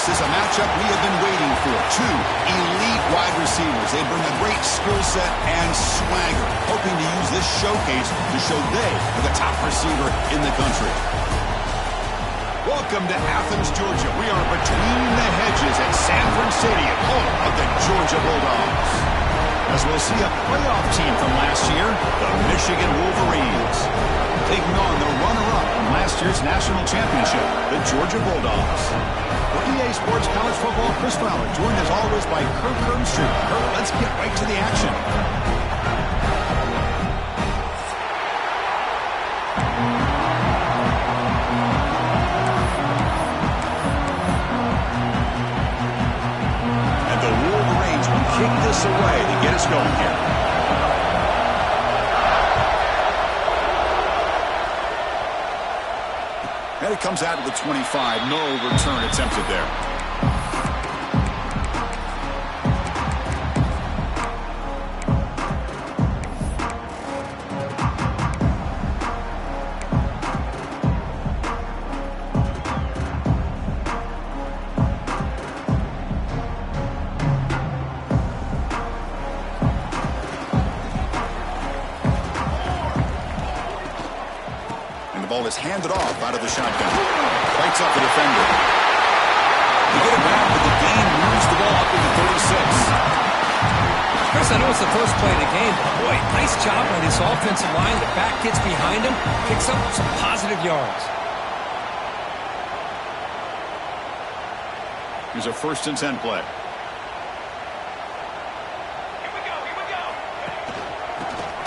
This is a matchup we have been waiting for. Two elite wide receivers. They bring a great skill set and swagger, hoping to use this showcase to show they are the top receiver in the country. Welcome to Athens, Georgia. We are between the hedges at Sanford Stadium, home of the Georgia Bulldogs. As we'll see a playoff team from last year, the Michigan Wolverines, taking on the runner-up from last year's national championship, the Georgia Bulldogs. For EA Sports College Football, Chris Fowler, joined as always by Kirk Herbstreit. Kirk, let's get right to the action. And the Wolverines will kick this away to get us going here. And it comes out of the 25. No return attempted there. Is handed off out of the shotgun. Lights up the defender. They get it back, but the game moves the ball up into 36. Chris, I know it's the first play of the game, but boy, nice job on this offensive line. The back gets behind him, picks up some positive yards. Here's a 1st and 10 play.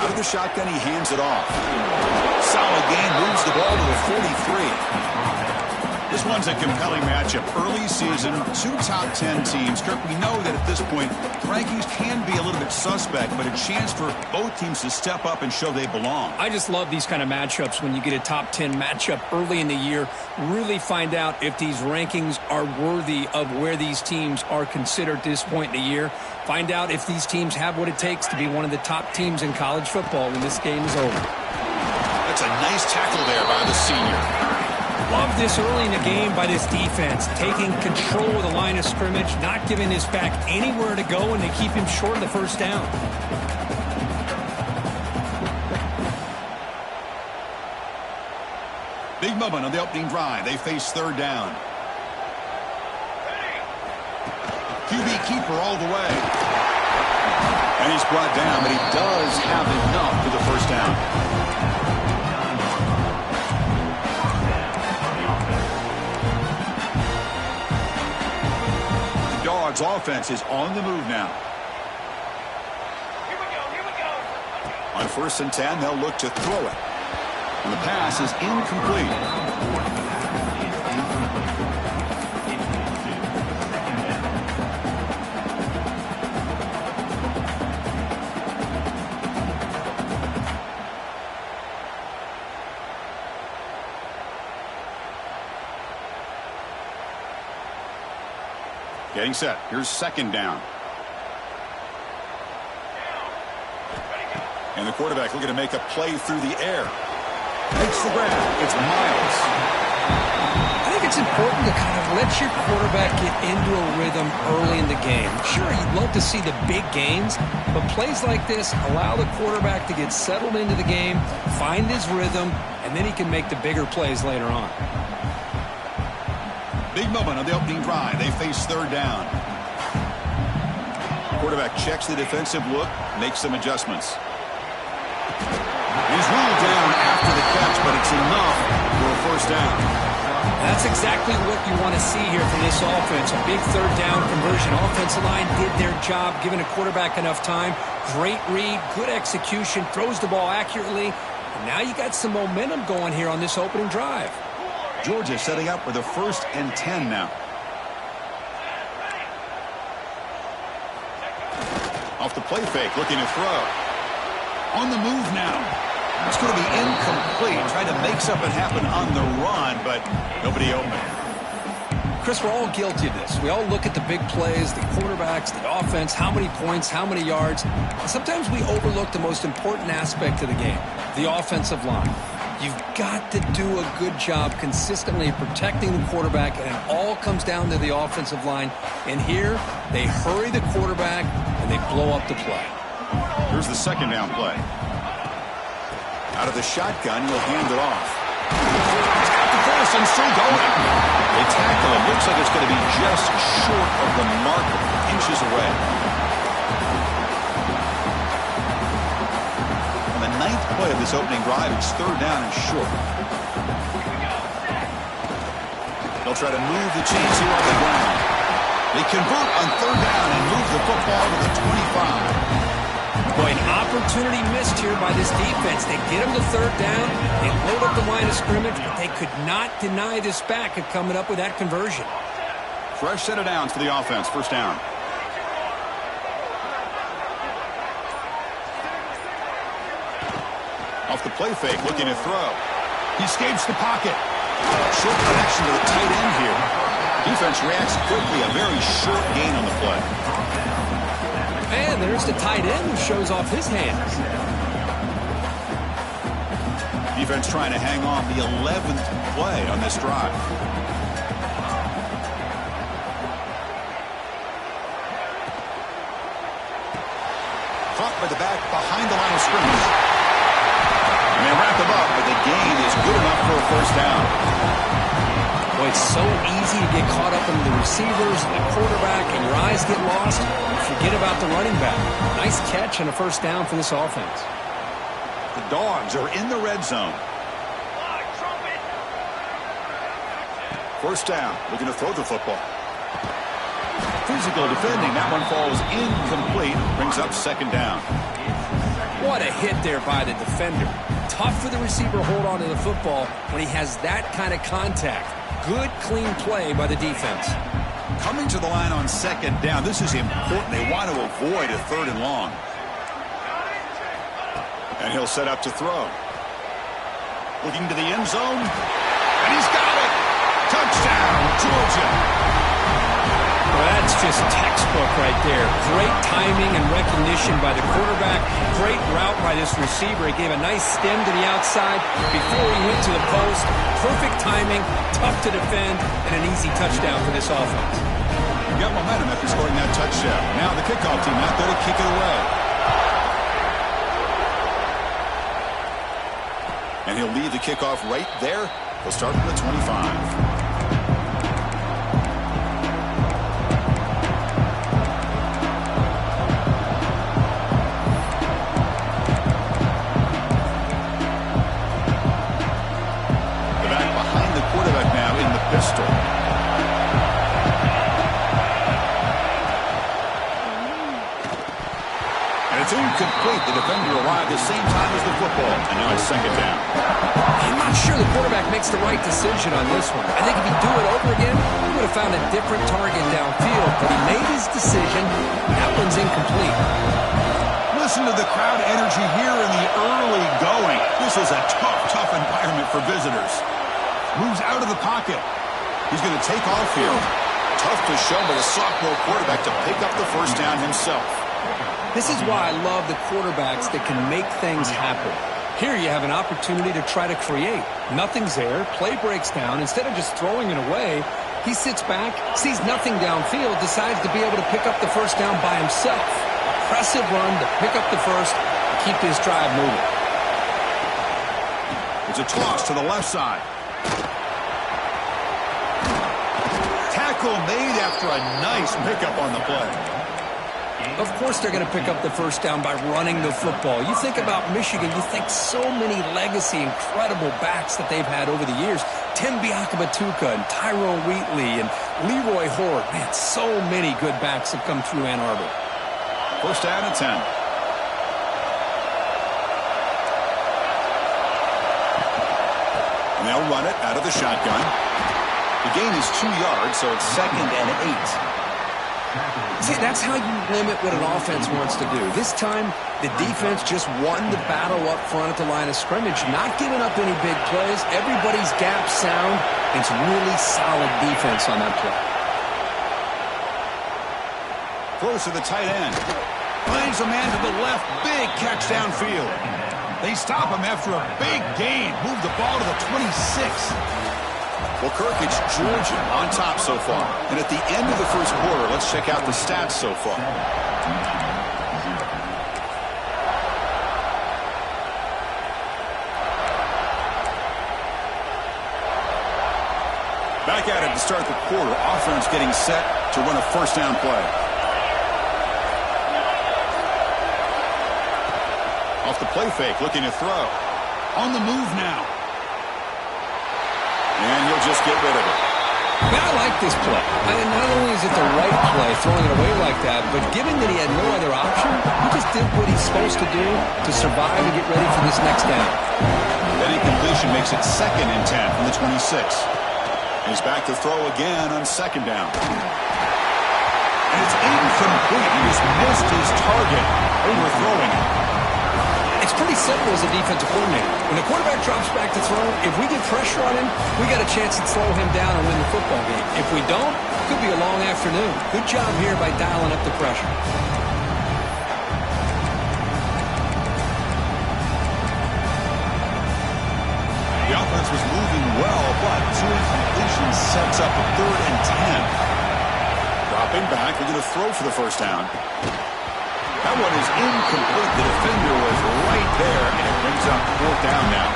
Out of the shotgun, he hands it off. Solid game, moves the ball to the 43. This one's a compelling matchup. Early season, 2 top 10 teams. Kirk, we know that at this point, rankings can be a little bit suspect, but a chance for both teams to step up and show they belong. I just love these kind of matchups when you get a top 10 matchup early in the year. Really find out if these rankings are worthy of where these teams are considered at this point in the year. Find out if these teams have what it takes to be one of the top teams in college football when this game is over. That's a nice tackle there by the senior. Love this early in the game by this defense, taking control of the line of scrimmage, not giving his back anywhere to go, and they keep him short of the first down. Big moment on the opening drive. They face 3rd down. QB keeper all the way. And he's brought down, but he does have enough for the first down. The Dogs' offense is on the move now. Here we go. On 1st and 10, they'll look to throw it. And the pass is incomplete. Getting set. Here's 2nd down. And the quarterback looking to make a play through the air. Makes the grab. It's Miles. I think it's important to kind of let your quarterback get into a rhythm early in the game. Sure, you'd love to see the big gains, but plays like this allow the quarterback to get settled into the game, find his rhythm, and then he can make the bigger plays later on. Big moment on the opening drive. They face 3rd down. Quarterback checks the defensive look, makes some adjustments. He's ruled down after the catch, but it's enough for a first down. That's exactly what you want to see here from this offense. A big 3rd down conversion. Offensive line did their job, giving a quarterback enough time. Great read, good execution, throws the ball accurately. And now you got some momentum going here on this opening drive. Georgia setting up for the 1st and 10 now. Off the play fake, looking to throw. On the move now. It's going to be incomplete. Trying to make something happen on the run, but nobody open. Chris, we're all guilty of this. We all look at the big plays, the quarterbacks, the offense, how many points, how many yards. And sometimes we overlook the most important aspect of the game, the offensive line. You've got to do a good job consistently protecting the quarterback, and it all comes down to the offensive line. And here, they hurry the quarterback, and they blow up the play. Here's the second down play. Out of the shotgun, he'll hand it off. He's got the cross and still going. They tackle him. Looks like it's going to be just short of the marker, inches away. On the 9th play of this opening drive, it's third down and short. They'll try to move the chains here on the ground. They convert on third down and move the football to the 25. Boy, an opportunity missed here by this defense. They get him to third down, they load up the line of scrimmage, but they could not deny this back of coming up with that conversion. Fresh set of downs for the offense. First down. Off the play fake, looking to throw. He escapes the pocket. Short connection to the tight end here. Defense reacts quickly. A very short gain on the play. And there's the tight end who shows off his hands. Defense trying to hang on the 11th play on this drive. Caught by the back behind the line of scrimmage. And they wrap him up, but the gain is good enough for a first down. Boy, it's so easy to get caught up in the receivers and the quarterback, and your eyes get lost. Forget about the running back. Nice catch and a first down for this offense. The Dogs are in the red zone. First down, looking to throw the football. Physical defending. That one falls incomplete. Brings up second down. What a hit there by the defender. Tough for the receiver to hold on to the football when he has that kind of contact. Good, clean play by the defense. Coming to the line on second down. This is important. They want to avoid a third and long. And he'll set up to throw. Looking to the end zone. And he's got it. Touchdown, Georgia. Well, that's just textbook right there. Great timing and recognition by the quarterback. Great route by this receiver. He gave a nice stem to the outside before he went to the post. Perfect timing, tough to defend, and an easy touchdown for this offense. You got momentum after scoring that touchdown. Now the kickoff team out there to kick it away. And he'll leave the kickoff right there. He'll start from the 25. Pistol. And it's incomplete. The defender arrived the same time as the football. And now it's second down. I'm not sure the quarterback makes the right decision on this one. I think if he'd do it over again, he would have found a different target downfield. But he made his decision. That one's incomplete. Listen to the crowd energy here in the early going. This is a tough environment for visitors. Moves out of the pocket. He's going to take off here. Tough to show by the sophomore quarterback to pick up the first down himself. This is why I love the quarterbacks that can make things happen. Here you have an opportunity to try to create. Nothing's there. Play breaks down. Instead of just throwing it away, he sits back, sees nothing downfield, decides to be able to pick up the first down by himself. Impressive run to pick up the first and keep this drive moving. It's a toss to the left side. Tackle made after a nice pickup on the play. Of course they're going to pick up the first down by running the football. You think about Michigan, you think so many legacy, incredible backs that they've had over the years. Tim Biakabatuka and Tyrone Wheatley and Leroy Horde. Man, so many good backs have come through Ann Arbor. First down and 10. And they'll run it out of the shotgun. The gain is 2 yards, so it's second and 8. See, that's how you limit what an offense wants to do. This time, the defense just won the battle up front at the line of scrimmage, not giving up any big plays. Everybody's gap sound. It's really solid defense on that play. Close to the tight end. Finds a man to the left. Big catch downfield. They stop him after a big gain. Move the ball to the 26. Well, Kirk, it's Georgia on top so far. And at the end of the first quarter, let's check out the stats so far. Back at it to start the quarter. Offense getting set to run a first down play. Off the play fake, looking to throw. On the move now. And he'll just get rid of it. Man, I like this play. Not only is it the right play, throwing it away like that, but given that he had no other option, he just did what he's supposed to do to survive and get ready for this next down. That incompletion makes it 2nd and 10 from the 26. He's back to throw again on 2nd down. And it's incomplete. He just missed his target, overthrowing it. It's pretty simple as a defensive coordinator. When the quarterback drops back to throw, if we get pressure on him, we got a chance to slow him down and win the football game. If we don't, it could be a long afternoon. Good job here by dialing up the pressure. The offense was moving well, but 2 incompletions sets up a 3rd and 10. Dropping back, we're going to throw for the first down. That one is incomplete. The defender was right there, and it brings up 4th down now.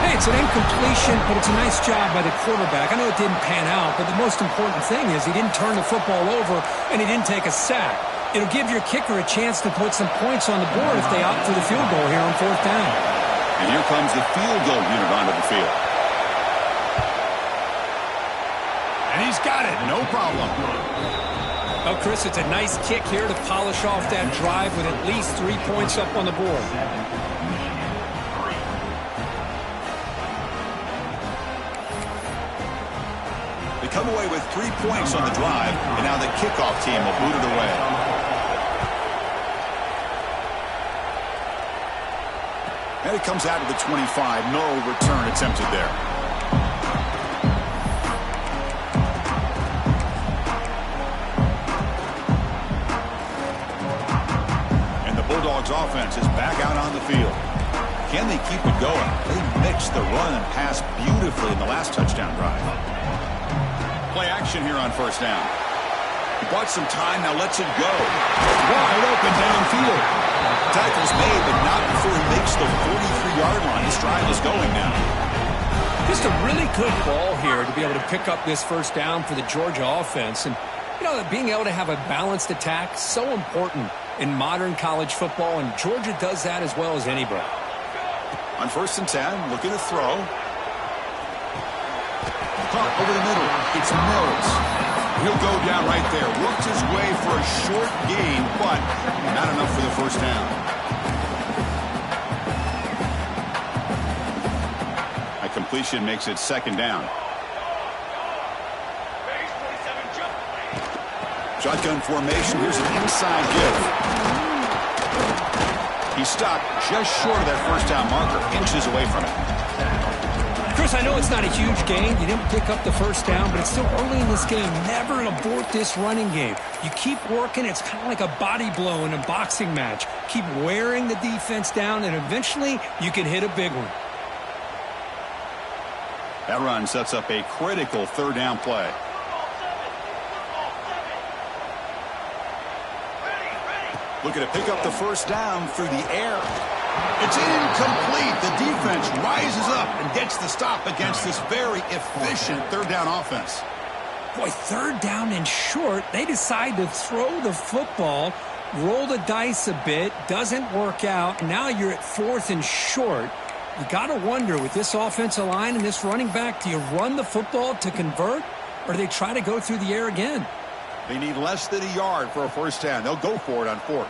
Hey, it's an incompletion, but it's a nice job by the quarterback. I know it didn't pan out, but the most important thing is he didn't turn the football over, and he didn't take a sack. It'll give your kicker a chance to put some points on the board if they opt for the field goal here on 4th down. And here comes the field goal unit onto the field. And he's got it, no problem. Well, Chris, it's a nice kick here to polish off that drive with at least 3 points up on the board. They come away with 3 points on the drive, and now the kickoff team will boot it away. And it comes out of the 25. No return attempted there. Offense is back out on the field. Can they keep it going? They mixed the run and pass beautifully in the last touchdown drive. Play action here on 1st down. He bought some time, now lets it go. Wide open downfield. Tackle's made, but not before he makes the 43-yard line. His drive is going now. Just a really good ball here to be able to pick up this 1st down for the Georgia offense. And, you know, being able to have a balanced attack, so important in modern college football, and Georgia does that as well as anybody. On 1st and 10, looking to throw. Caught over the middle. It's Mills. He'll go down right there. Worked his way for a short gain, but not enough for the 1st down. A completion makes it 2nd down. Shotgun formation. Here's an inside give. He stopped just short of that 1st down marker, inches away from it. Chris, I know it's not a huge gain. You didn't pick up the 1st down, but it's still early in this game. Never abort this running game. You keep working. It's kind of like a body blow in a boxing match. Keep wearing the defense down, and eventually you can hit a big one. That run sets up a critical 3rd down play. Looking to pick up the 1st down through the air. It's incomplete. The defense rises up and gets the stop against this very efficient 3rd down offense. Boy, 3rd down and short. They decide to throw the football, roll the dice a bit, doesn't work out. Now you're at 4th and short. You got to wonder, with this offensive line and this running back, do you run the football to convert, or do they try to go through the air again? They need less than a yard for a 1st down. They'll go for it on 4th.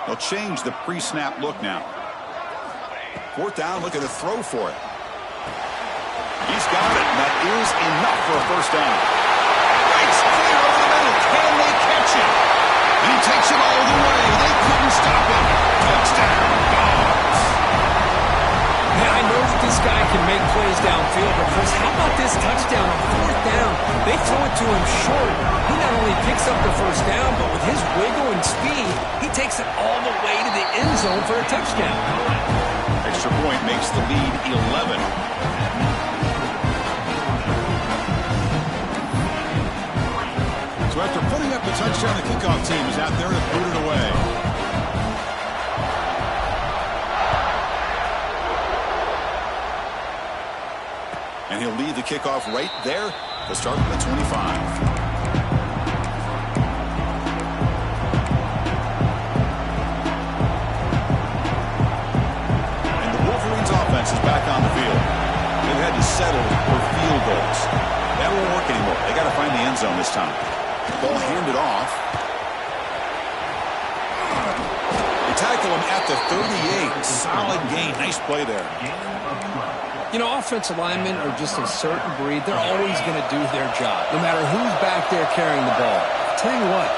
They'll change the pre-snap look now. 4th down, looking to throw for it. He's got it, and that is enough for a 1st down. Breaks clear over the middle. Can they catch it? And he takes it all the way. They couldn't stop him. Touchdown, Dogs. Man, I know that this guy can make plays downfield, but Chris, how about this touchdown on 4th down? They throw it to him short. He not only picks picks up the first down, but with his wiggle and speed, he takes it all the way to the end zone for a touchdown. Extra point makes the lead 11. So after putting up the touchdown, the kickoff team is out there to boot it away. And he'll lead the kickoff right there to start with the 25. Offense is back on the field. They've had to settle for field goals. That won't work anymore. They got to find the end zone this time. Ball handed off. They tackle him at the 38. Solid gain. Nice play there. You know, offensive linemen are just a certain breed. They're always going to do their job, no matter who's back there carrying the ball. I'll tell you what,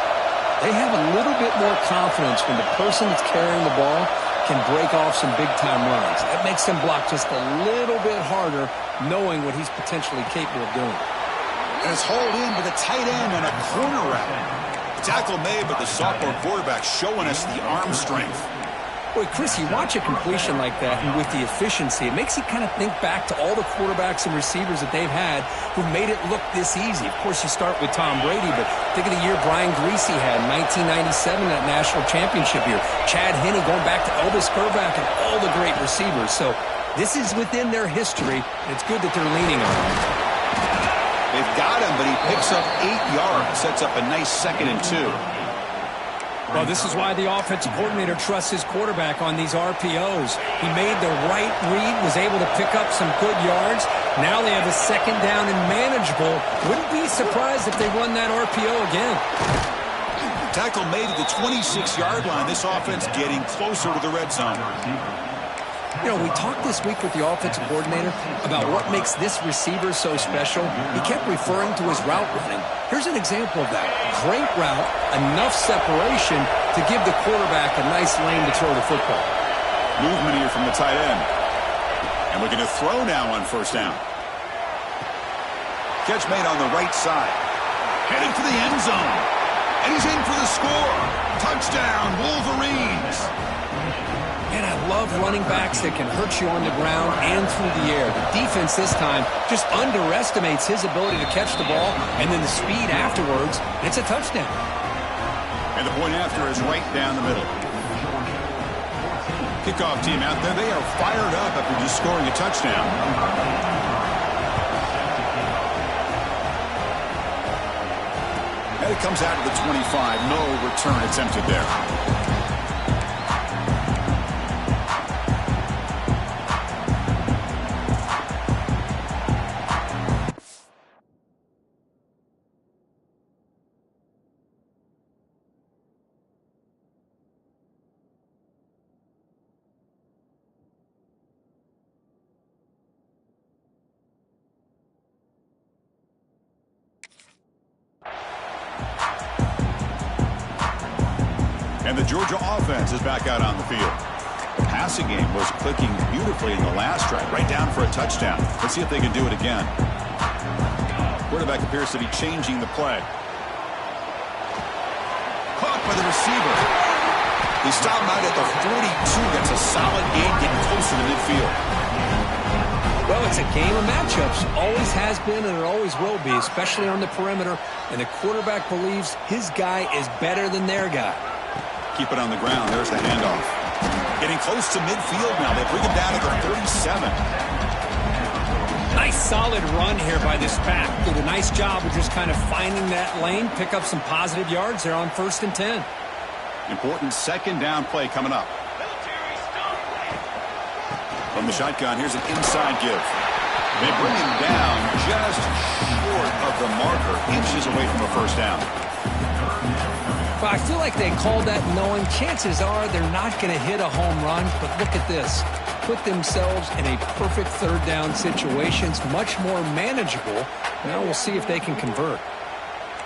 they have a little bit more confidence when the person that's carrying the ball can break off some big-time runs. That makes them block just a little bit harder, knowing what he's potentially capable of doing. And it's hauled in with a tight end and a corner route. The tackle made, but the sophomore quarterback showing us the arm strength. Boy, Chris, you watch a completion like that, and with the efficiency, it makes you kind of think back to all the quarterbacks and receivers that they've had who made it look this easy. Of course, you start with Tom Brady, but think of the year Brian Greasy had in 1997, that national championship year. Chad Henne going back to Elvis Grbac and all the great receivers. So this is within their history, and it's good that they're leaning on him. They've got him, but he picks up 8 yards, sets up a nice 2nd and 2. Well, this is why the offensive coordinator trusts his quarterback on these RPOs. He made the right read, was able to pick up some good yards. Now they have a 2nd down and manageable. Wouldn't be surprised if they run that RPO again. Tackle made at the 26-yard line. This offense getting closer to the red zone. You know, we talked this week with the offensive coordinator about what makes this receiver so special. He kept referring to his route running. Here's an example of that. Great route, enough separation to give the quarterback a nice lane to throw the football. Movement here from the tight end. And looking to throw now on 1st down. Catch made on the right side. Headed for the end zone. And he's in for the score. Touchdown, Wolverines. Man, I love running backs that can hurt you on the ground and through the air. The defense this time just underestimates his ability to catch the ball, and then the speed afterwards, it's a touchdown. And the point after is right down the middle. Kickoff team out there, they are fired up after just scoring a touchdown. And it comes out to the 25. No return attempted there. And the Georgia offense is back out on the field. The passing game was clicking beautifully in the last drive, right down for a touchdown. Let's see if they can do it again. Quarterback appears to be changing the play. Caught by the receiver. He stopped out at the 42. That's a solid gain, getting closer to midfield. Well, it's a game of matchups. Always has been and it always will be, especially on the perimeter. And the quarterback believes his guy is better than their guy. Keep it on the ground. There's the handoff. Getting close to midfield now. They bring him down to the 37. Nice solid run here by this back. Did a nice job of just kind of finding that lane, pick up some positive yards there on 1st and 10. Important 2nd down play coming up. From the shotgun, here's an inside give. They bring him down just short of the marker, inches away from a 1st down. Well, I feel like they called that knowing chances are they're not going to hit a home run, but look at this. Put themselves in a perfect 3rd down situation. It's much more manageable. Now we'll see if they can convert.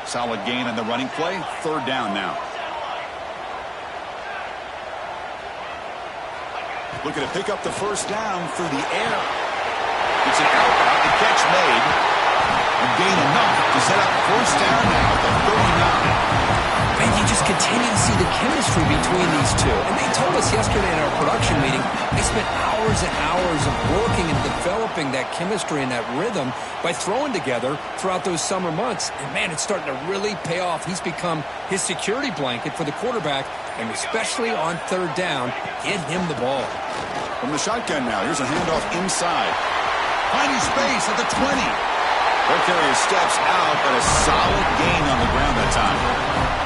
Solid gain on the running play. 3rd down now. Looking to pick up the 1st down through the air. It's an out route. The catch made. And gain enough to set up 1st down now at the 39. continue to see the chemistry between these two. And they told us yesterday in our production meeting, they spent hours and hours of working and developing that chemistry and that rhythm by throwing together throughout those summer months. And, man, it's starting to really pay off. He's become his security blanket for the quarterback, and especially on third down, get him the ball. From the shotgun now, here's a handoff inside. Finding space at the 20. They'll carry his steps out, but a solid gain on the ground that time.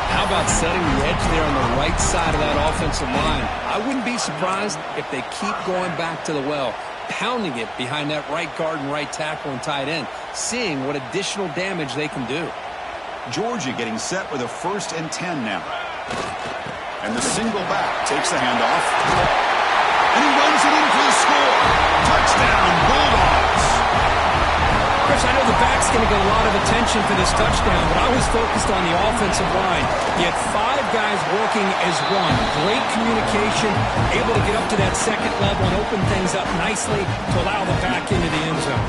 How about setting the edge there on the right side of that offensive line? I wouldn't be surprised if they keep going back to the well, pounding it behind that right guard and right tackle and tight end, seeing what additional damage they can do. Georgia getting set with a 1st and 10 now. And the single back takes the handoff. And he runs it in for the score. Touchdown, Bulldogs. Chris, I know the back's going to get a lot of attention for this touchdown, but I was focused on the offensive line. You had 5 guys working as one. Great communication, able to get up to that second level and open things up nicely to allow the back into the end zone.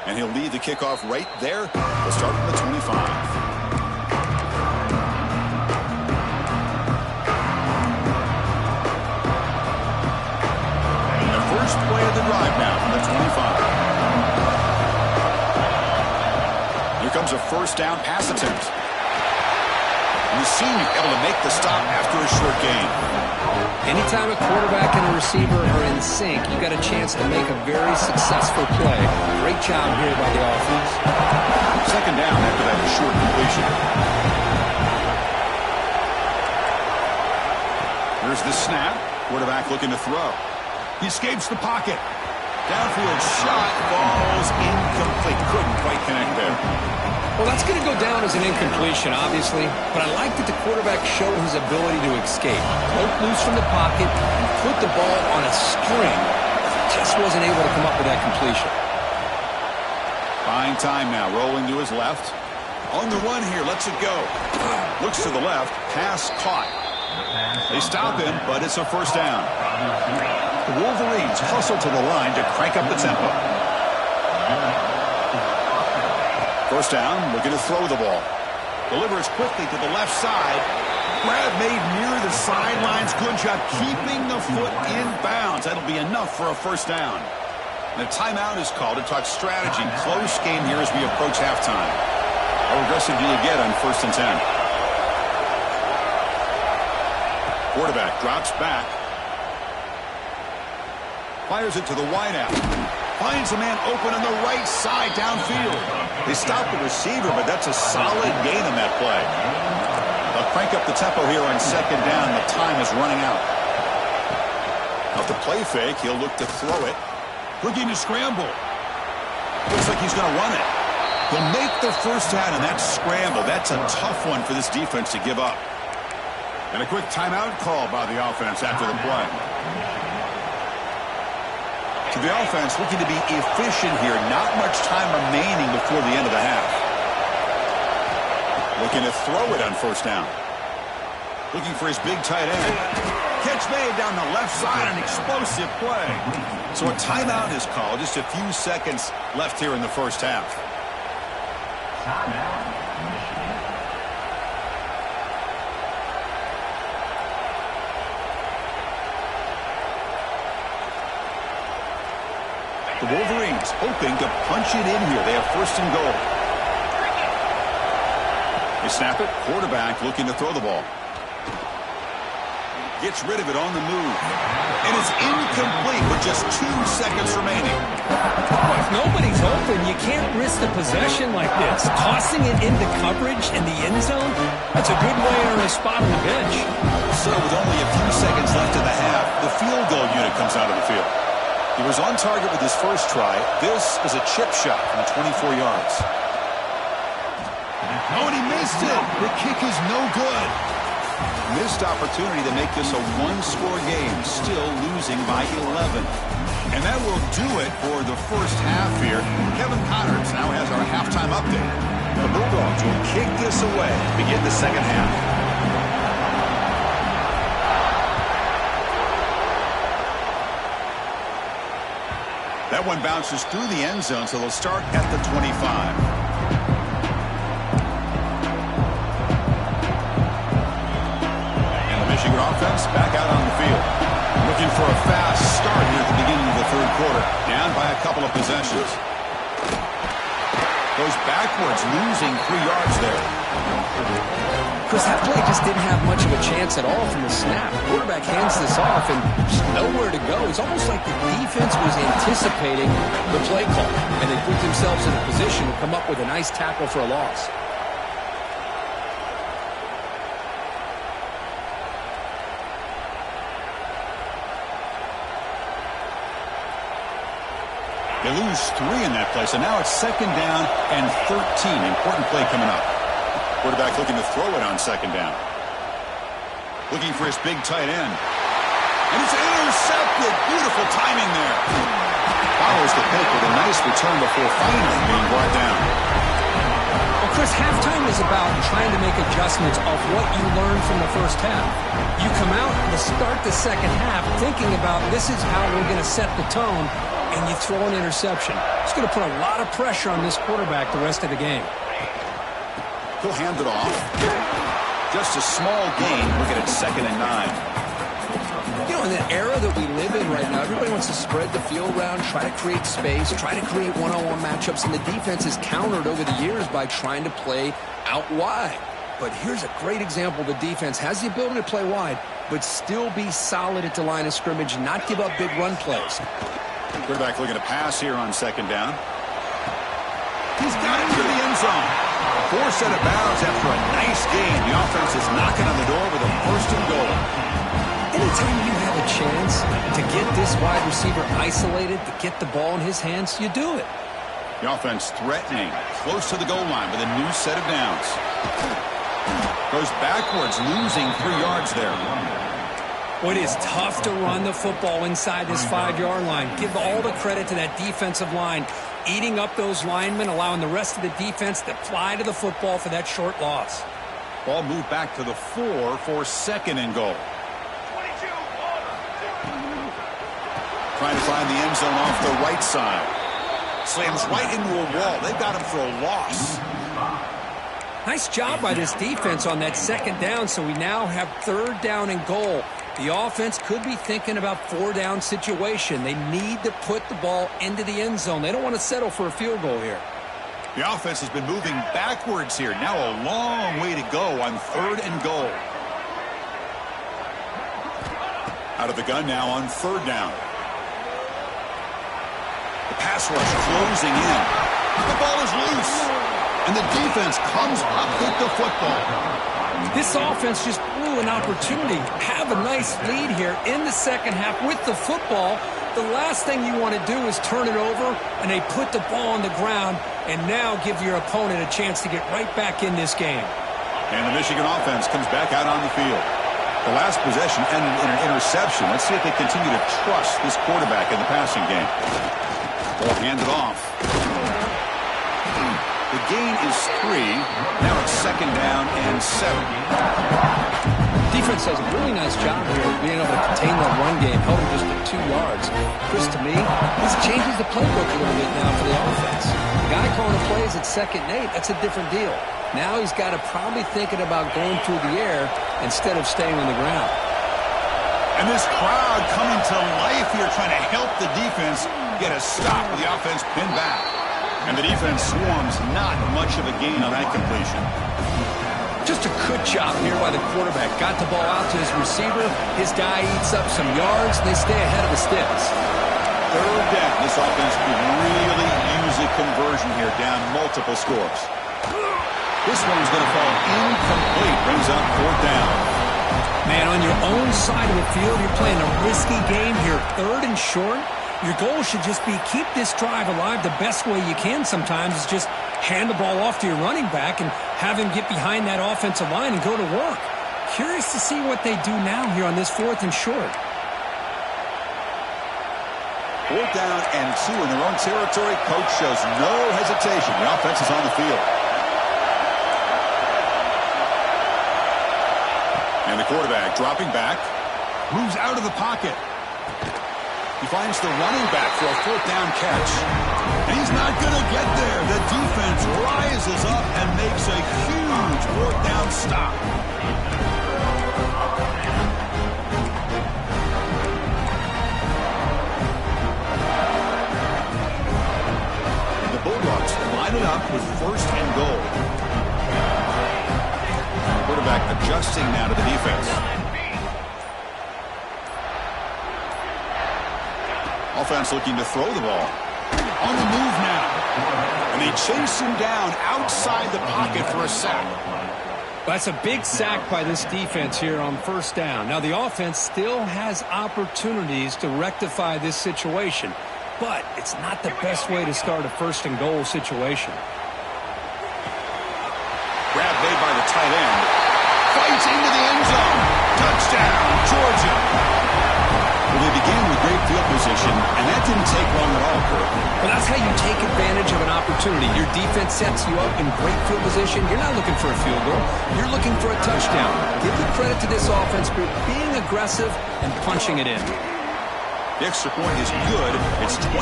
And he'll lead the kickoff right there. We'll start from the 25. First play of the drive now from the 25. Here comes a 1st down pass attempt. And the senior able to make the stop after a short gain. Anytime a quarterback and a receiver are in sync, you got a chance to make a very successful play. Great job here by the offense. 2nd down after that short completion. Here's the snap. Quarterback looking to throw. He escapes the pocket. Downfield shot falls incomplete. Couldn't quite connect there. Well, that's going to go down as an incompletion, obviously, but I like that the quarterback showed his ability to escape. Broke loose from the pocket and put the ball on a string. Just wasn't able to come up with that completion. Buying time now, rolling to his left. On the run here, lets it go. Looks to the left, pass caught. They stop him, but it's a 1st down. The Wolverines hustle to the line to crank up the tempo. 1st down, looking to throw the ball. Delivers quickly to the left side. Grab made near the sidelines. Good job keeping the foot in bounds. That'll be enough for a 1st down. And a timeout is called to talk strategy. Close game here as we approach halftime. How aggressive do you get on 1st and 10? Quarterback drops back. Fires it to the wideout. Finds a man open on the right side downfield. They stop the receiver, but that's a solid gain on that play. They'll crank up the tempo here on 2nd down. The time is running out. Off the play fake, he'll look to throw it. Looking to scramble. Looks like he's going to run it. He'll make the 1st down in that scramble. That's a tough one for this defense to give up. And a quick timeout call by the offense after the play. So the offense looking to be efficient here. Not much time remaining before the end of the half. Looking to throw it on 1st down. Looking for his big tight end. Catch made down the left side, an explosive play. So a timeout is called. Just a few seconds left here in the 1st half. The Wolverines hoping to punch it in here. They have 1st and goal. They snap it. Quarterback looking to throw the ball. Gets rid of it on the move. And it's incomplete with just 2 seconds remaining. If nobody's open, you can't risk the possession like this. Tossing it into coverage in the end zone, that's a good way to earn a spot on the bench. So with only a few seconds left in the half, the field goal unit comes out of the field. He was on target with his 1st try. This is a chip shot from 24 yards. Oh, and he missed it. The kick is no good. Missed opportunity to make this a 1-score game. Still losing by 11. And that will do it for the 1st half here. Kevin Connors now has our halftime update. The Bulldogs will kick this away to begin the 2nd half. That one bounces through the end zone, so they'll start at the 25. And the Michigan offense back out on the field. Looking for a fast start here at the beginning of the third quarter. Down by a couple of possessions. Goes backwards, losing 3 yards there. Chris, that play just didn't have much of a chance at all from the snap. The quarterback hands this off and just nowhere to go. It's almost like the defense was anticipating the play call, and they put themselves in a position to come up with a nice tackle for a loss. They lose 3 in that play, so now it's 2nd down and 13. Important play coming up. Quarterback looking to throw it on 2nd down. Looking for his big tight end. And it's intercepted. Beautiful timing there. Follows the pick with a nice return before finally being brought down. Well, Chris, halftime is about trying to make adjustments off what you learned from the first half. You come out to start the second half thinking about this is how we're going to set the tone, and you throw an interception. It's going to put a lot of pressure on this quarterback the rest of the game. He'll hand it off. Just a small gain. Look at it, 2nd and 9. You know, in the era that we live in right now, everybody wants to spread the field around, try to create space, try to create one-on-one matchups, and the defense is countered over the years by trying to play out wide. But here's a great example. The defense has the ability to play wide, but still be solid at the line of scrimmage and not give up big run plays. Quarterback looking to pass here on 2nd down. He's got it to the end zone. 4 set of bounds after a nice game. The offense is knocking on the door with a 1st and goal. Anytime you have a chance to get this wide receiver isolated, to get the ball in his hands, you do it. The offense threatening, close to the goal line with a new set of downs. Goes backwards, losing 3 yards there. Well, it is tough to run the football inside this 5-yard line. Give all the credit to that defensive line, eating up those linemen, allowing the rest of the defense to fly to the football for that short loss. Ball moved back to the 4 for 2nd and goal. 22, Trying to find the end zone off the right side. Slams right into a wall. They've got him for a loss. Nice job by this defense on that 2nd down, so we now have 3rd down and goal. The offense could be thinking about 4-down situation. They need to put the ball into the end zone. They don't want to settle for a field goal here. The offense has been moving backwards here. Now a long way to go on 3rd and goal. Out of the gun now on 3rd down. The pass rush closing in. The ball is loose. And the defense comes up with the football. This offense just blew an opportunity. Have a nice lead here in the second half with the football. The last thing you want to do is turn it over, and they put the ball on the ground and now give your opponent a chance to get right back in this game. And the Michigan offense comes back out on the field. The last possession ended in an interception. Let's see if they continue to trust this quarterback in the passing game. Ball handed off. The gain is 3. Now it's 2nd down and 7. Defense does a really nice job here of being able to contain that run game, held him just to 2 yards. Chris, to me, this changes the playbook a little bit now for the offense. The guy calling the plays at 2nd and 8, that's a different deal. Now he's got to probably thinking about going through the air instead of staying on the ground. And this crowd coming to life here, trying to help the defense get a stop with the offense pinned back. And the defense swarms, not much of a gain on that completion. Just a good job here by the quarterback. Got the ball out to his receiver. His guy eats up some yards. They stay ahead of the sticks. 3rd down. This offense could really use a conversion here, down multiple scores. This one's going to fall incomplete. Brings up 4th down. Man, on your own side of the field, you're playing a risky game here. 3rd and short. Your goal should just be keep this drive alive the best way you can sometimes is just hand the ball off to your running back and have him get behind that offensive line and go to work. Curious to see what they do now here on this 4th and short. 4th down and 2 in their own territory. Coach shows no hesitation. The offense is on the field. And the quarterback dropping back. Moves out of the pocket. He finds the running back for a fourth down catch. And he's not going to get there. The defense rises up and makes a huge fourth down stop. The Bulldogs line it up with first and goal. Quarterback adjusting now to the defense. Offense looking to throw the ball. On the move now. And they chase him down outside the pocket for a sack. That's a big sack by this defense here on first down. Now, the offense still has opportunities to rectify this situation, but it's not the best way to start a first and goal situation. Grab made by the tight end. Fights into the end zone. Touchdown, Georgia. Well, they began with great field position, and that didn't take long at all, Kurt. Well, that's how you take advantage of an opportunity. Your defense sets you up in great field position. You're not looking for a field goal. You're looking for a touchdown. Give the credit to this offense for being aggressive and punching it in. The extra point is good. It's 28-10.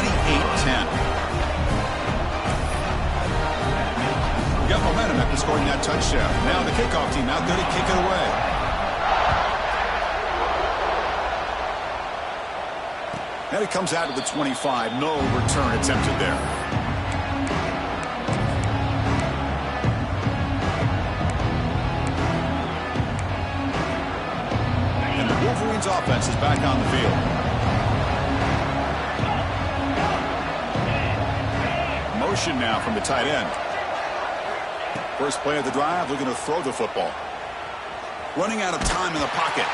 We got momentum after scoring that touchdown. Now the kickoff team out there to kick it away. And it comes out of the 25. No return attempted there. And the Wolverines offense is back on the field. Motion now from the tight end. First play of the drive, looking to throw the football. Running out of time in the pocket.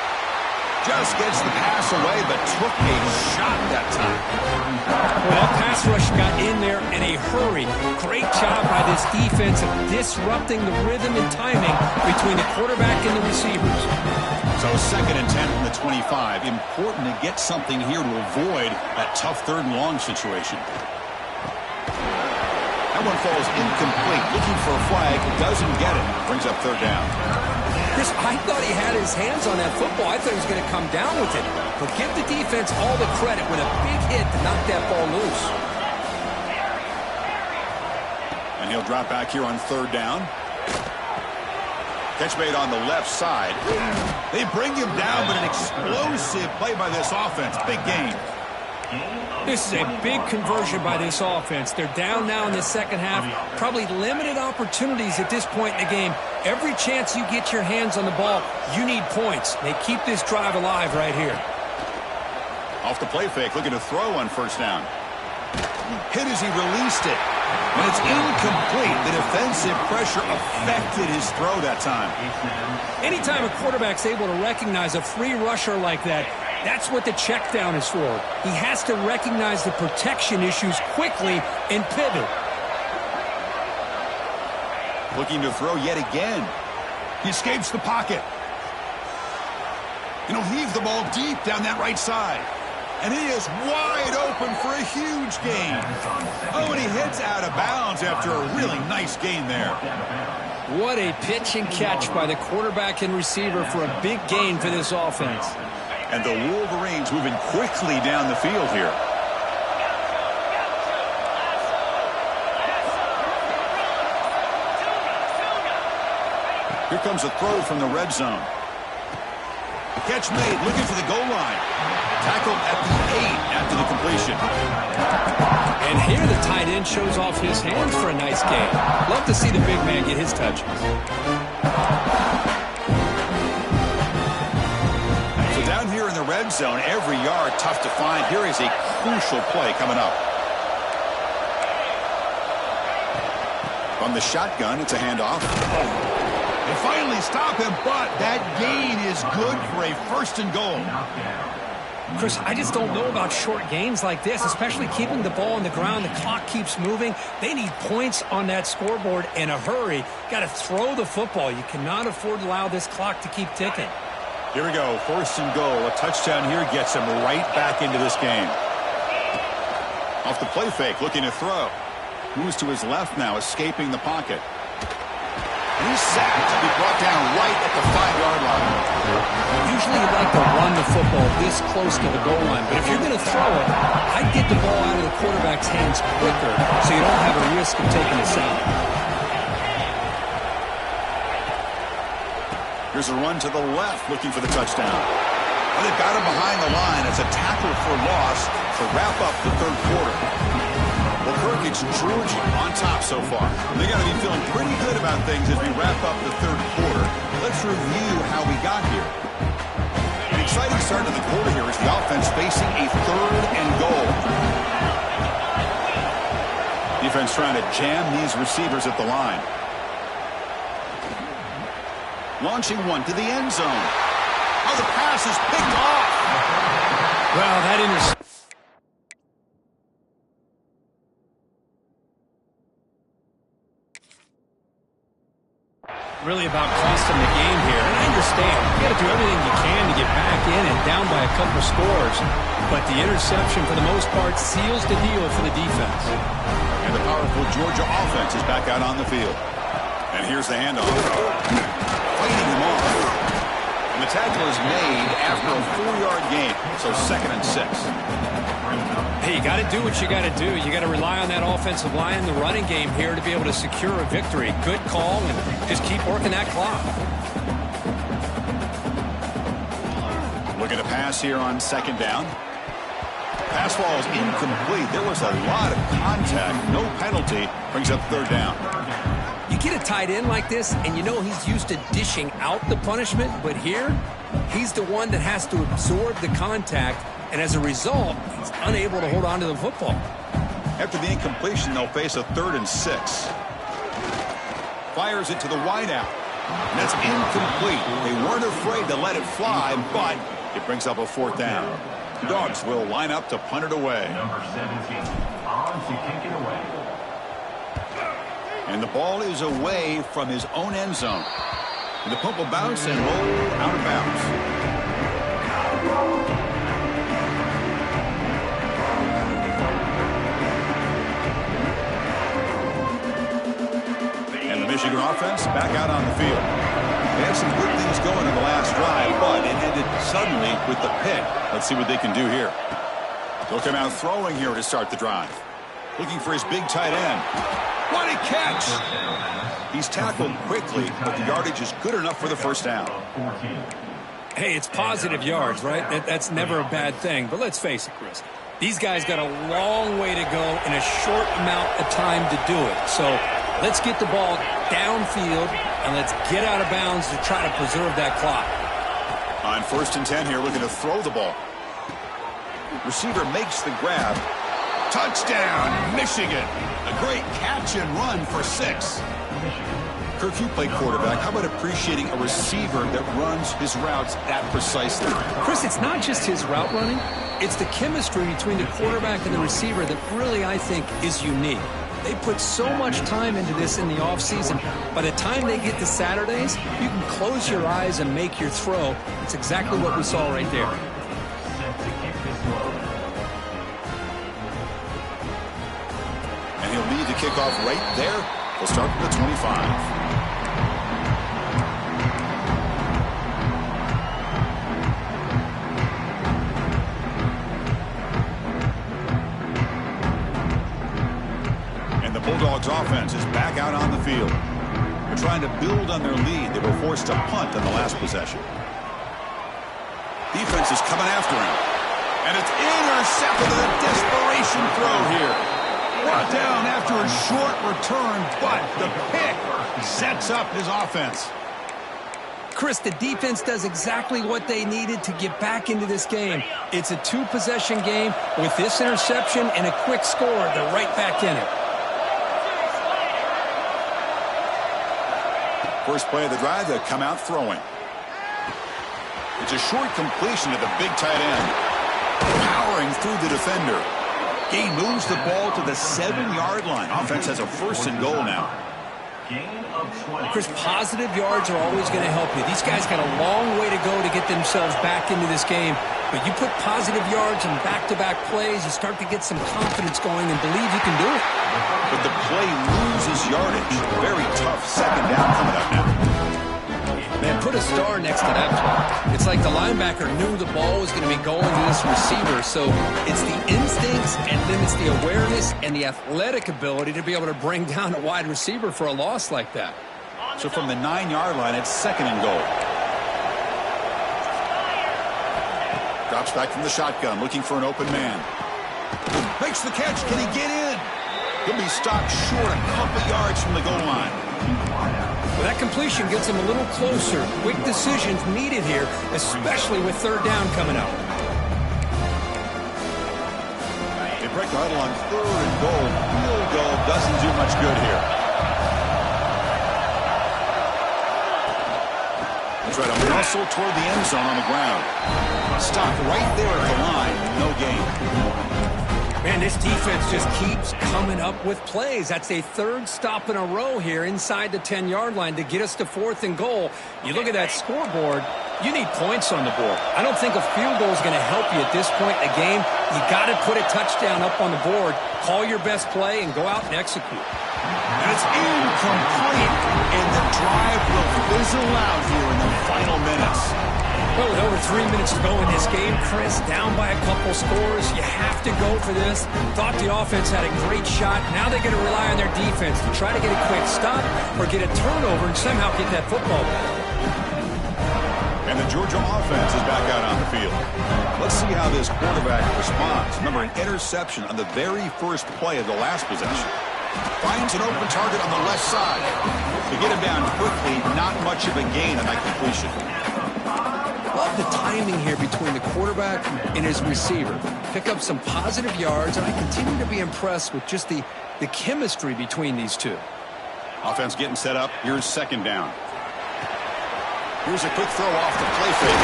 Just gets the pass away, but took a shot that time. Well, that pass rush got in there in a hurry. Great job by this defense of disrupting the rhythm and timing between the quarterback and the receivers. So 2nd and 10 from the 25. Important to get something here to avoid that tough 3rd and long situation. That one falls incomplete. Looking for a flag. Doesn't get it. Brings up 3rd down. Chris, I thought he had his hands on that football. I thought he was going to come down with it. But give the defense all the credit with a big hit to knock that ball loose. And he'll drop back here on 3rd down. Catch made on the left side. They bring him down, but an explosive play by this offense. Big gain. This is a big conversion by this offense. They're down now in the second half. Probably limited opportunities at this point in the game. Every chance you get your hands on the ball, you need points. They keep this drive alive right here. Off the play fake, looking to throw on 1st down. Hit as he released it. And it's incomplete. The defensive pressure affected his throw that time. Anytime a quarterback's able to recognize a free rusher like that, that's what the check down is for. He has to recognize the protection issues quickly and pivot. Looking to throw yet again. He escapes the pocket. And he'll heave the ball deep down that right side. And he is wide open for a huge gain. Oh, and he heads out of bounds after a really nice gain there. What a pitch and catch by the quarterback and receiver for a big gain for this offense. And the Wolverines moving quickly down the field here. Here comes a throw from the red zone. Catch made, looking for the goal line. Tackled at the 8 after the completion. And here the tight end shows off his hands for a nice gain. Love to see the big man get his touches. So down here in the red zone, every yard tough to find. Here is a crucial play coming up. From the shotgun, it's a handoff. They finally stop him, but that gain is good for a 1st and goal. Chris, I just don't know about short gains like this, especially keeping the ball on the ground. The clock keeps moving. They need points on that scoreboard in a hurry. Got to throw the football. You cannot afford to allow this clock to keep ticking. Here we go, 1st and goal. A touchdown here gets him right back into this game. Off the play fake, looking to throw. Moves to his left now, escaping the pocket. He's sacked to be brought down right at the 5-yard line. Usually you'd like to run the football this close to the goal line, but if you're going to throw it, I'd get the ball out of the quarterback's hands quicker so you don't have a risk of taking a sack. Here's a run to the left looking for the touchdown. Well, they've got him behind the line. It's a tackle for loss to wrap up the third quarter. Well, Kirk, it's Georgia on top so far. They got to be feeling pretty good about things as we wrap up the third quarter. Let's review how we got here. An exciting start to the quarter here as the offense facing a 3rd and goal. Defense trying to jam these receivers at the line. Launching one to the end zone. Oh, the pass is picked off. Well, that interception. Really about costing the game here. And I understand. You got to do everything you can to get back in and down by a couple of scores. But the interception, for the most part, seals the deal for the defense. And the powerful Georgia offense is back out on the field. And here's the handoff. Fighting them off. And the tackle is made after a 4-yard gain. So 2nd and 6. Hey, you got to do what you got to do. You got to rely on that offensive line, the running game here, to be able to secure a victory. Good call, and just keep working that clock. Looking to pass here on 2nd down. Pass ball is incomplete. There was a lot of contact. No penalty. Brings up 3rd down. You get a tight end like this, and you know he's used to dishing out the punishment, but here, he's the one that has to absorb the contact, and as a result, he's unable to hold on to the football. After the incompletion, they'll face a 3rd and 6. Fires it to the wideout. And that's incomplete. They weren't afraid to let it fly, but it brings up a 4th down. The Dogs will line up to punt it away. Number 17 on to kick it away. And the ball is away from his own end zone. And the punt will bounce and roll out of bounds. And the Michigan offense back out on the field. They had some good things going in the last drive, but it ended suddenly with the pick. Let's see what they can do here. They'll come out throwing here to start the drive. Looking for his big tight end. What a catch! He's tackled quickly, but the yardage is good enough for the 1st down. Hey, it's positive yards, right? That's never a bad thing. But let's face it, Chris. These guys got a long way to go in a short amount of time to do it. So let's get the ball downfield, and let's get out of bounds to try to preserve that clock. On 1st and 10 here, looking to throw the ball. Receiver makes the grab. Touchdown, Michigan. A great catch and run for 6. Kirk, you play quarterback. How about appreciating a receiver that runs his routes that precisely? Chris, it's not just his route running. It's the chemistry between the quarterback and the receiver that really, I think, is unique. They put so much time into this in the offseason. By the time they get to Saturdays, you can close your eyes and make your throw. It's exactly what we saw right there. And he'll lead the kickoff right there. We'll start from the 25. Bulldogs offense is back out on the field. They're trying to build on their lead. They were forced to punt on the last possession. Defense is coming after him. And it's intercepted with a desperation throw here. Brought down after a short return, but the pick sets up his offense. Chris, the defense does exactly what they needed to get back into this game. It's a 2-possession game. With this interception and a quick score, they're right back in it. First play of the drive, they come out throwing. It's a short completion to the big tight end. Powering through the defender. Gain moves the ball to the 7-yard line. Offense has a 1st and goal now. Chris, positive yards are always going to help you. These guys got a long way to go to get themselves back into this game. But you put positive yards in back-to-back plays, you start to get some confidence going and believe you can do it. But the play loses yardage. Very tough second down coming up now. Man, put a star next to that play. It's like the linebacker knew the ball was going to be going to this receiver, so it's the instincts and then it's the awareness and the athletic ability to be able to bring down a wide receiver for a loss like that. So from the 9-yard line, it's 2nd and goal. Drops back from the shotgun, looking for an open man. Makes the catch. Can he get in? He'll be stopped short a couple yards from the goal line. Well, that completion gets him a little closer. Quick decisions needed here, especially with 3rd down coming up. They break the huddle on 3rd and goal. Field goal doesn't do much good here. They try to muscle toward the end zone on the ground. Stop right there at the line. No gain. Man, this defense just keeps coming up with plays. That's a 3rd stop in a row here inside the 10-yard line to get us to 4th and goal. You look at that scoreboard, you need points on the board. I don't think a field goal is going to help you at this point in the game. You got to put a touchdown up on the board, call your best play, and go out and execute. And it's incomplete, and the drive will fizzle out here in the final minutes. Well, with over 3 minutes to go in this game, Chris, down by a couple scores, you have to go for this. Thought the offense had a great shot. Now they're going to rely on their defense to try to get a quick stop or get a turnover and somehow get that football back. And the Georgia offense is back out on the field. Let's see how this quarterback responds. Remember, an interception on the very first play of the last possession. Finds an open target on the left side. To get him down quickly, not much of a gain on that completion. Love the timing here between the quarterback and his receiver. Pick up some positive yards, and I continue to be impressed with just the chemistry between these two. Offense getting set up. Here's 2nd down. Here's a quick throw off the play fake.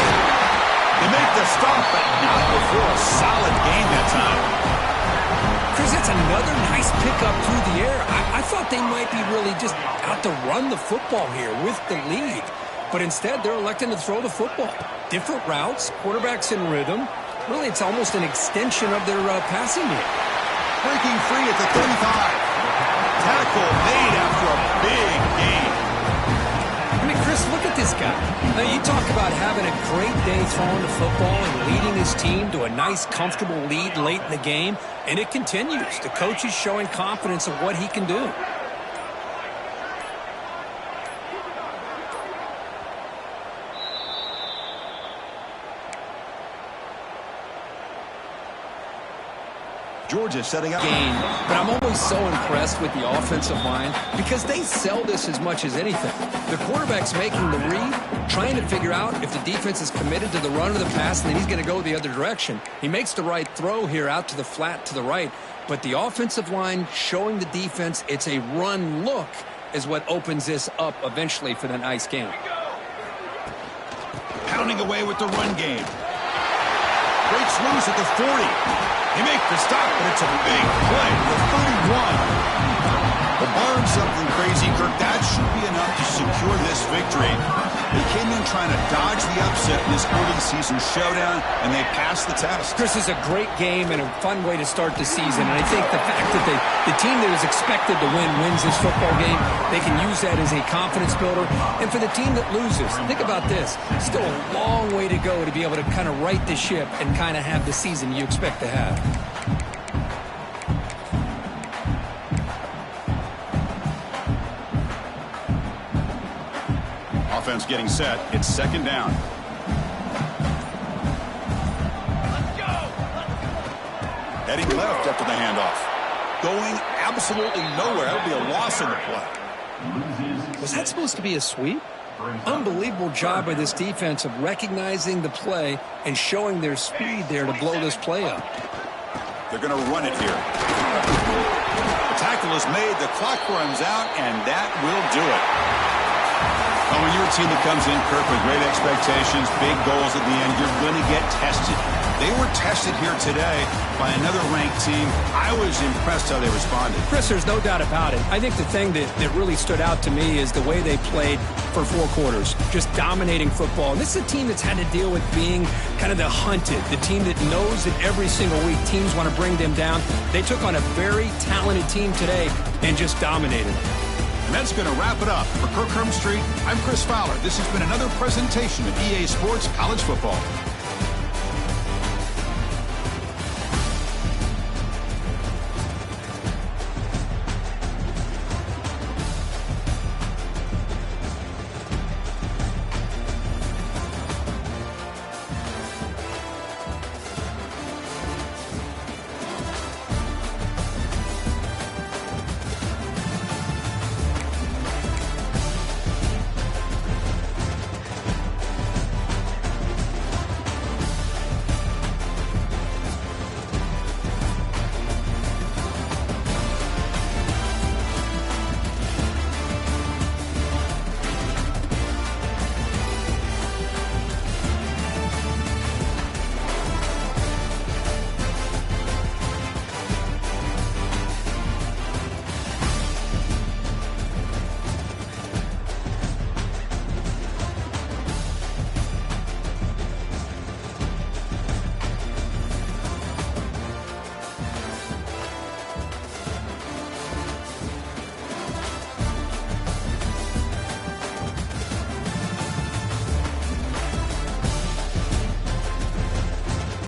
They make the stop, but not before a solid gain that time. Chris, that's another nice pickup through the air. I thought they might be really just out to run the football here with the lead. But instead, they're electing to throw the football. Different routes, quarterbacks in rhythm. Really, it's almost an extension of their passing game. Breaking free at the 35. Tackle made after a big gain. I mean, Chris, look at this guy. Now, you talk about having a great day throwing the football and leading his team to a nice, comfortable lead late in the game, and it continues. The coach is showing confidence of what he can do. Georgia setting up. Game, but I'm always so impressed with the offensive line because they sell this as much as anything. The quarterback's making the read, trying to figure out if the defense is committed to the run or the pass, and then he's going to go the other direction. He makes the right throw here out to the flat to the right, but the offensive line showing the defense it's a run look is what opens this up eventually for the nice game. Pounding away with the run game. Breaks loose at the 40. He makes the stop, but it's a big play. The 31. The barn's something crazy, Kirk. That should be enough to secure this victory. They came in trying to dodge the upset in this early season showdown, and they passed the test. Chris, is a great game and a fun way to start the season. And I think the fact that the team that was expected to win wins this football game, they can use that as a confidence builder. And for the team that loses, think about this. Still a long way to go to be able to kind of right the ship and kind of have the season you expect to have. Offense getting set. It's 2nd down. Let's go. Heading left after the handoff. Going absolutely nowhere. That'll be a loss in the play. Was that supposed to be a sweep? Unbelievable job by this defense of recognizing the play and showing their speed there to blow this play up. They're going to run it here. The tackle is made. The clock runs out, and that will do it. Oh, when you're a team that comes in, Kirk, with great expectations, big goals at the end, you're going to get tested. They were tested here today by another ranked team. I was impressed how they responded. Chris, there's no doubt about it. I think the thing that really stood out to me is the way they played for 4 quarters, just dominating football. And this is a team that's had to deal with being kind of the hunted, the team that knows that every single week teams want to bring them down. They took on a very talented team today and just dominated. And that's going to wrap it up. For Kirk Street, I'm Chris Fowler. This has been another presentation of EA Sports College Football.